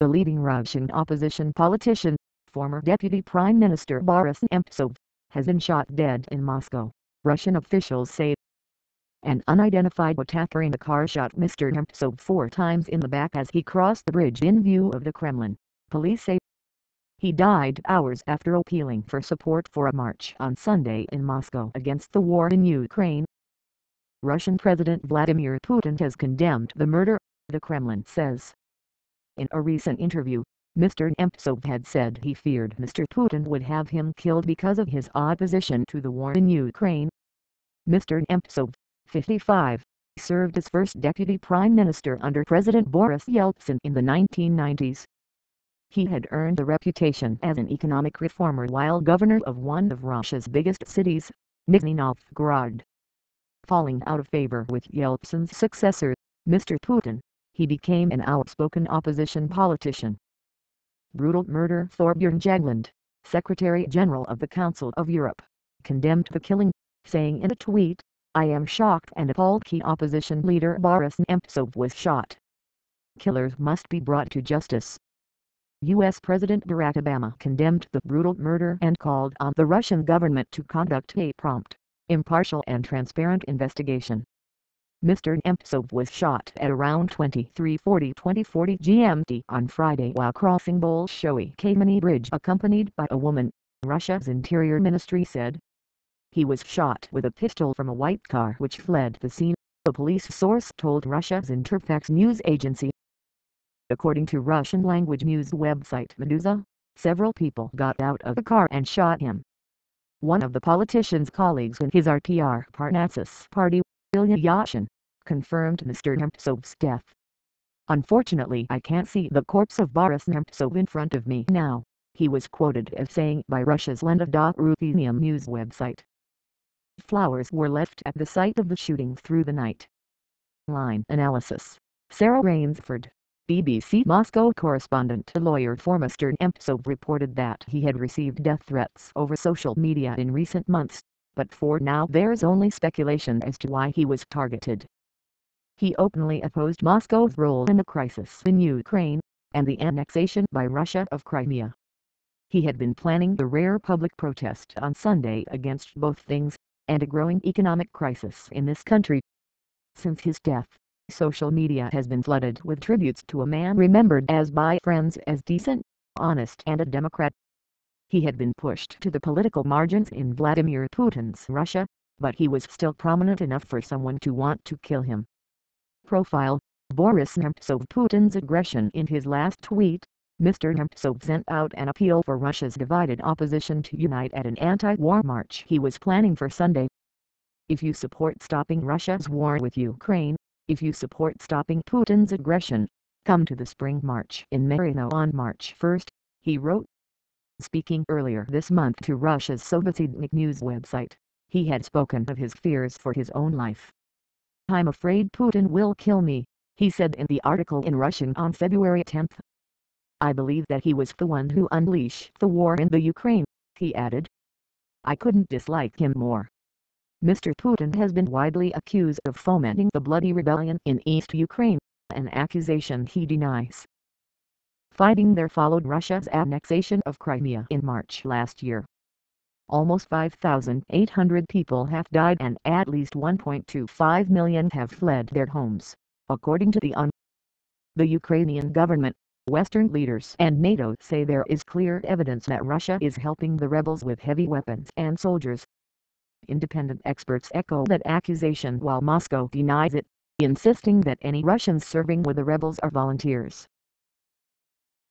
The leading Russian opposition politician, former Deputy Prime Minister Boris Nemtsov, has been shot dead in Moscow, Russian officials say. An unidentified attacker in a car shot Mr. Nemtsov 4 times in the back as he crossed the bridge in view of the Kremlin, police say. He died hours after appealing for support for a march on Sunday in Moscow against the war in Ukraine. Russian President Vladimir Putin has condemned the murder, the Kremlin says. In a recent interview, Mr. Nemtsov had said he feared Mr. Putin would have him killed because of his opposition to the war in Ukraine. Mr. Nemtsov, 55, served as first deputy prime minister under President Boris Yeltsin in the 1990s. He had earned a reputation as an economic reformer while governor of one of Russia's biggest cities, Nizhny Novgorod. Falling out of favor with Yeltsin's successor, Mr. Putin, he became an outspoken opposition politician. Brutal murder. Thorbjørn Jagland, Secretary-General of the Council of Europe, condemned the killing, saying in a tweet, "I am shocked and appalled. Key opposition leader Boris Nemtsov was shot. Killers must be brought to justice." U.S. President Barack Obama condemned the brutal murder and called on the Russian government to conduct a prompt, impartial and transparent investigation. Mr. Nemtsov was shot at around 23:40 GMT on Friday while crossing Bolshoi Kameny Bridge accompanied by a woman, Russia's Interior Ministry said. He was shot with a pistol from a white car which fled the scene, a police source told Russia's Interfax news agency. According to Russian-language news website Meduza, several people got out of the car and shot him. One of the politician's colleagues in his RPR Parnassus party, Ilya Yashin, confirmed Mr. Nemtsov's death. "Unfortunately, I can't see the corpse of Boris Nemtsov in front of me now," he was quoted as saying by Russia's Lenta.Ruthenium news website. Flowers were left at the site of the shooting through the night. Line analysis. Sarah Rainsford, BBC Moscow correspondent. A lawyer for Mr. Nemtsov reported that he had received death threats over social media in recent months, but for now there's only speculation as to why he was targeted. He openly opposed Moscow's role in the crisis in Ukraine, and the annexation by Russia of Crimea. He had been planning the rare public protest on Sunday against both things, and a growing economic crisis in this country. Since his death, social media has been flooded with tributes to a man remembered as by friends as decent, honest and a Democrat. He had been pushed to the political margins in Vladimir Putin's Russia, but he was still prominent enough for someone to want to kill him. Profile: Boris Nemtsov. Putin's aggression. In his last tweet, Mr. Nemtsov sent out an appeal for Russia's divided opposition to unite at an anti-war march he was planning for Sunday. "If you support stopping Russia's war with Ukraine, if you support stopping Putin's aggression, come to the Spring March in Marino on March 1st, he wrote. Speaking earlier this month to Russia's Sobosednik news website, he had spoken of his fears for his own life. "I'm afraid Putin will kill me," he said in the article in Russian on February 10. "I believe that he was the one who unleashed the war in the Ukraine," he added. "I couldn't dislike him more." Mr. Putin has been widely accused of fomenting the bloody rebellion in East Ukraine, an accusation he denies. Fighting there followed Russia's annexation of Crimea in March last year. Almost 5,800 people have died and at least 1.25 million have fled their homes, according to the UN. The Ukrainian government, Western leaders and NATO say there is clear evidence that Russia is helping the rebels with heavy weapons and soldiers. Independent experts echo that accusation while Moscow denies it, insisting that any Russians serving with the rebels are volunteers.